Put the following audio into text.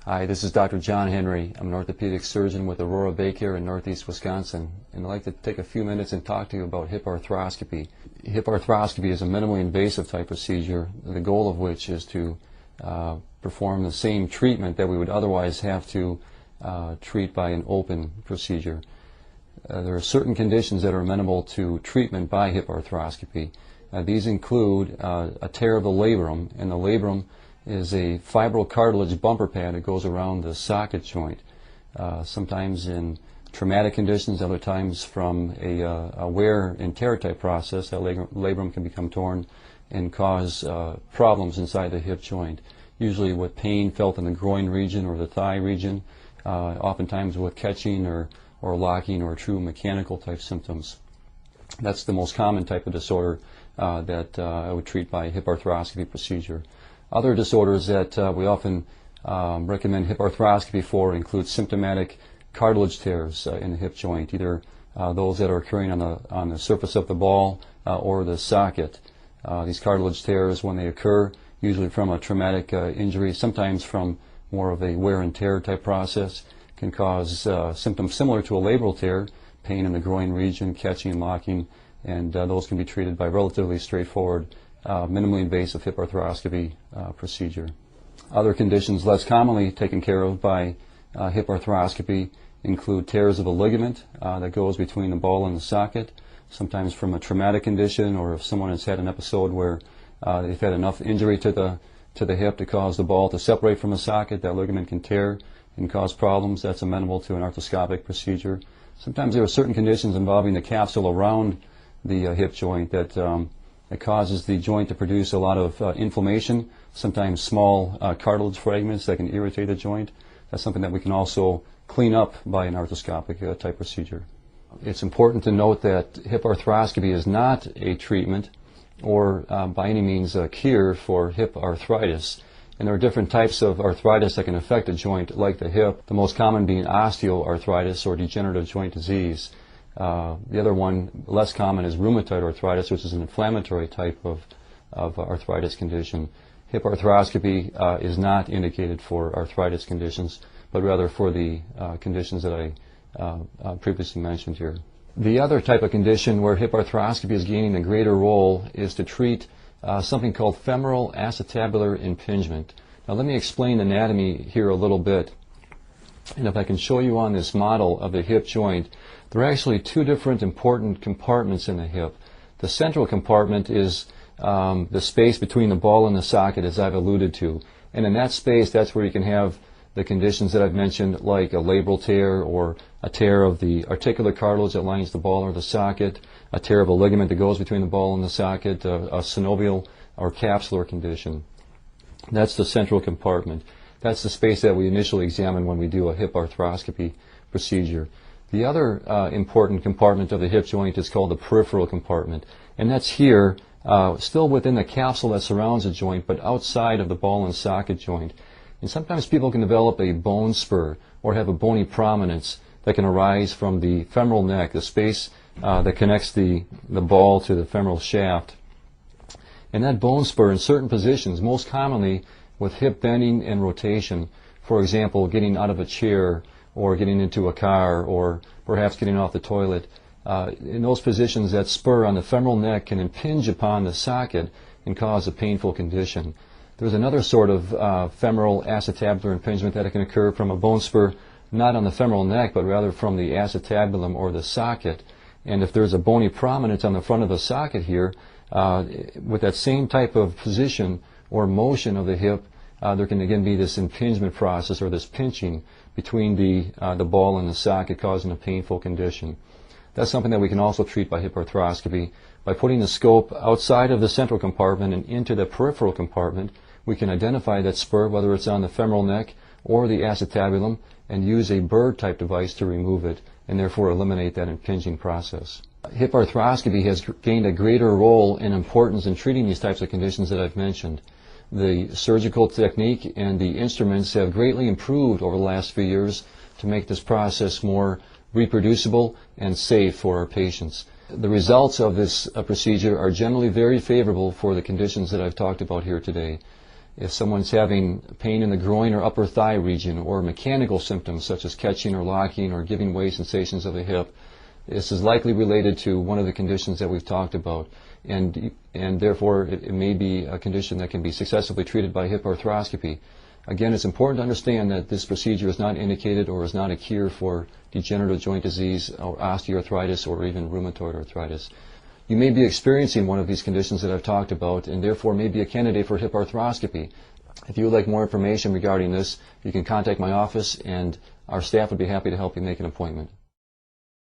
Hi, this is Dr. John Henry. I'm an orthopedic surgeon with Aurora Baycare in Northeast Wisconsin, and I'd like to take a few minutes and talk to you about hip arthroscopy. Hip arthroscopy is a minimally invasive type procedure, the goal of which is to perform the same treatment that we would otherwise have to treat by an open procedure. There are certain conditions that are amenable to treatment by hip arthroscopy. These include a tear of the labrum, and the labrum is a fibrocartilage bumper pad that goes around the socket joint. Sometimes in traumatic conditions, other times from a wear and tear type process, that labrum can become torn and cause problems inside the hip joint, usually with pain felt in the groin region or the thigh region, oftentimes with catching or locking or true mechanical type symptoms. That's the most common type of disorder that I would treat by hip arthroscopy procedure. Other disorders that we often recommend hip arthroscopy for include symptomatic cartilage tears in the hip joint, either those that are occurring on the surface of the ball or the socket. These cartilage tears, when they occur, usually from a traumatic injury, sometimes from more of a wear and tear type process, can cause symptoms similar to a labral tear, pain in the groin region, catching, locking, and those can be treated by relatively straightforward minimally invasive hip arthroscopy procedure. Other conditions less commonly taken care of by hip arthroscopy include tears of a ligament that goes between the ball and the socket, sometimes from a traumatic condition, or if someone has had an episode where they've had enough injury to the hip to cause the ball to separate from the socket, that ligament can tear and cause problems. That's amenable to an arthroscopic procedure. Sometimes there are certain conditions involving the capsule around the hip joint that it causes the joint to produce a lot of inflammation, sometimes small cartilage fragments that can irritate the joint. That's something that we can also clean up by an arthroscopic type procedure. It's important to note that hip arthroscopy is not a treatment or by any means a cure for hip arthritis. And there are different types of arthritis that can affect a joint like the hip, the most common being osteoarthritis or degenerative joint disease. The other one, less common, is rheumatoid arthritis, which is an inflammatory type of arthritis condition. Hip arthroscopy is not indicated for arthritis conditions, but rather for the conditions that I previously mentioned here. The other type of condition where hip arthroscopy is gaining a greater role is to treat something called femoral acetabular impingement. Now let me explain anatomy here a little bit. And if I can show you on this model of the hip joint, there are actually two different important compartments in the hip. The central compartment is the space between the ball and the socket, as I've alluded to. And in that space, that's where you can have the conditions that I've mentioned, like a labral tear or a tear of the articular cartilage that lines the ball or the socket, a tear of a ligament that goes between the ball and the socket, a synovial or capsular condition. That's the central compartment. That's the space that we initially examine when we do a hip arthroscopy procedure. The other important compartment of the hip joint is called the peripheral compartment, and that's here, still within the capsule that surrounds the joint, but outside of the ball and socket joint. And sometimes people can develop a bone spur or have a bony prominence that can arise from the femoral neck, the space that connects the ball to the femoral shaft. And that bone spur in certain positions, most commonly with hip bending and rotation, for example, getting out of a chair or getting into a car or perhaps getting off the toilet, in those positions that spur on the femoral neck can impinge upon the socket and cause a painful condition. There's another sort of femoral acetabular impingement that can occur from a bone spur not on the femoral neck but rather from the acetabulum or the socket. And if there's a bony prominence on the front of the socket here, with that same type of position or motion of the hip, there can again be this impingement process or this pinching between the ball and the socket, causing a painful condition. That's something that we can also treat by hip arthroscopy. By putting the scope outside of the central compartment and into the peripheral compartment, we can identify that spur, whether it's on the femoral neck or the acetabulum, and use a bird type device to remove it and therefore eliminate that impinging process. Hip arthroscopy has gained a greater role and importance in treating these types of conditions that I've mentioned. The surgical technique and the instruments have greatly improved over the last few years to make this process more reproducible and safe for our patients. The results of this procedure are generally very favorable for the conditions that I've talked about here today. If someone's having pain in the groin or upper thigh region, or mechanical symptoms such as catching or locking or giving way sensations of the hip, this is likely related to one of the conditions that we've talked about, and therefore it may be a condition that can be successfully treated by hip arthroscopy. Again, it's important to understand that this procedure is not indicated or is not a cure for degenerative joint disease or osteoarthritis or even rheumatoid arthritis. You may be experiencing one of these conditions that I've talked about and therefore may be a candidate for hip arthroscopy. If you would like more information regarding this, you can contact my office and our staff would be happy to help you make an appointment.